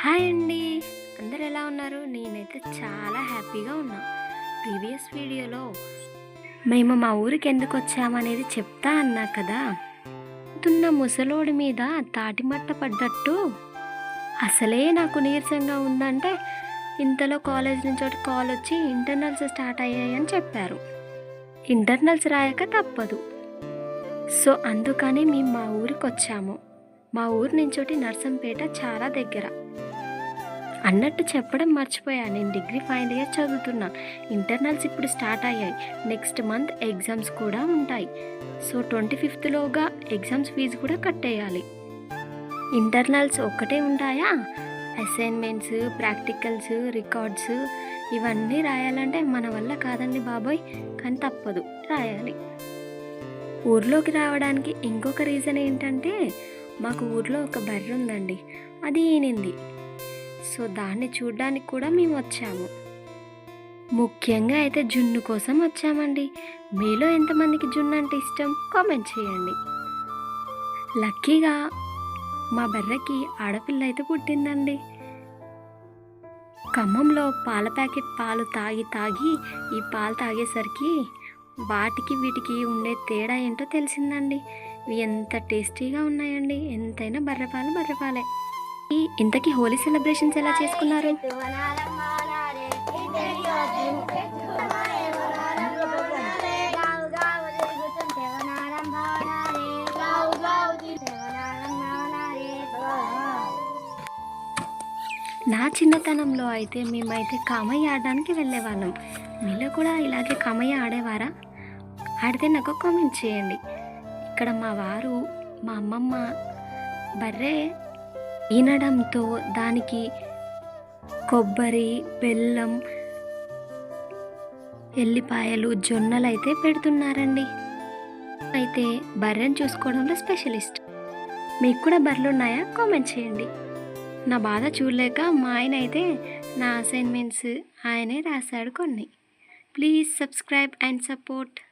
Hi అండి. అందరూ ఎలా ఉన్నారు? నేనైతే చాలా హ్యాపీగా ఉన్నా. ప్రీవియస్ వీడియోలో మేము మా ఊరికి ఎందుకు వచ్చామనేది చెప్తా అన్నా కదా. తున్న ముసలోడి మీద తాటిమట్ట పడ్డట్టు అసలే నాకు నీరసంగా ఉందంటే ఇంతలో కాలేజ్ నుంచి ఒకటి కాల్ వచ్చి ఇంటర్నల్స్ స్టార్ట్ అయ్యాయని చెప్పారు. ఇంటర్నల్స్ రాయక తప్పదు. సో అందుకని మేము మా ఊరికి వచ్చాము. మా ఊరు నుంచి నర్సంపేట చాలా దగ్గర. అన్నట్టు చెప్పడం మర్చిపోయా, నేను డిగ్రీ ఫైనల్ ఇయర్ చదువుతున్నా. ఇంటర్నల్స్ ఇప్పుడు స్టార్ట్ అయ్యాయి. నెక్స్ట్ మంత్ ఎగ్జామ్స్ కూడా ఉంటాయి. సో 25th ఎగ్జామ్స్ ఫీజు కూడా కట్టేయాలి. ఇంటర్నల్స్ ఒక్కటే ఉంటాయా? అసైన్మెంట్స్, ప్రాక్టికల్స్, రికార్డ్స్ ఇవన్నీ రాయాలంటే మన వల్ల కాదండి బాబోయ్, కానీ తప్పదు, రాయాలి. ఊర్లోకి రావడానికి ఇంకొక రీజన్ ఏంటంటే మాకు ఊర్లో ఒక బర్రె ఉందండి, అది ఈనింది. సో దాన్ని చూడ్డానికి కూడా మేము వచ్చాము. ముఖ్యంగా అయితే జున్ను కోసం వచ్చామండి. మీలో ఎంతమందికి జున్ను అంటే ఇష్టం కామెంట్ చేయండి. లక్కీగా మా బర్రెకి ఆడపిల్ల అయితే పుట్టిందండి. ఖమ్మంలో పాల ప్యాకెట్ పాలు తాగి ఈ పాలు తాగేసరికి వాటికి వీటికి ఉండే తేడా ఏంటో తెలిసిందండి. ఇవి ఎంత టేస్టీగా ఉన్నాయండి. ఎంతైనా బర్రెపాలే. ఇంతకీ హోలీ సెలబ్రేషన్స్ ఎలా చేసుకున్నారు? నా చిన్నతనంలో అయితే మేమైతే కామయ్య ఆడడానికి వెళ్ళేవాళ్ళం. మీలో కూడా ఇలాగే కామయ్య ఆడేవారా? ఆడితే నాకు కామెంట్ చేయండి. ఇక్కడ మా వారు, మా అమ్మమ్మ బర్రె ఈనడంతో దానికి కొబ్బరి, బెల్లం, ఎల్లిపాయలు, జొన్నలు అయితే పెడుతున్నారండి. అయితే బర్రెని చూసుకోవడంలో స్పెషలిస్ట్. మీకు కూడా బర్రెలు ఉన్నాయా? కామెంట్ చేయండి. నా బాధ చూడలేక మా ఆయన అయితే నా అసైన్మెంట్స్ ఆయనే రాశాడు కొన్ని. Please subscribe and support.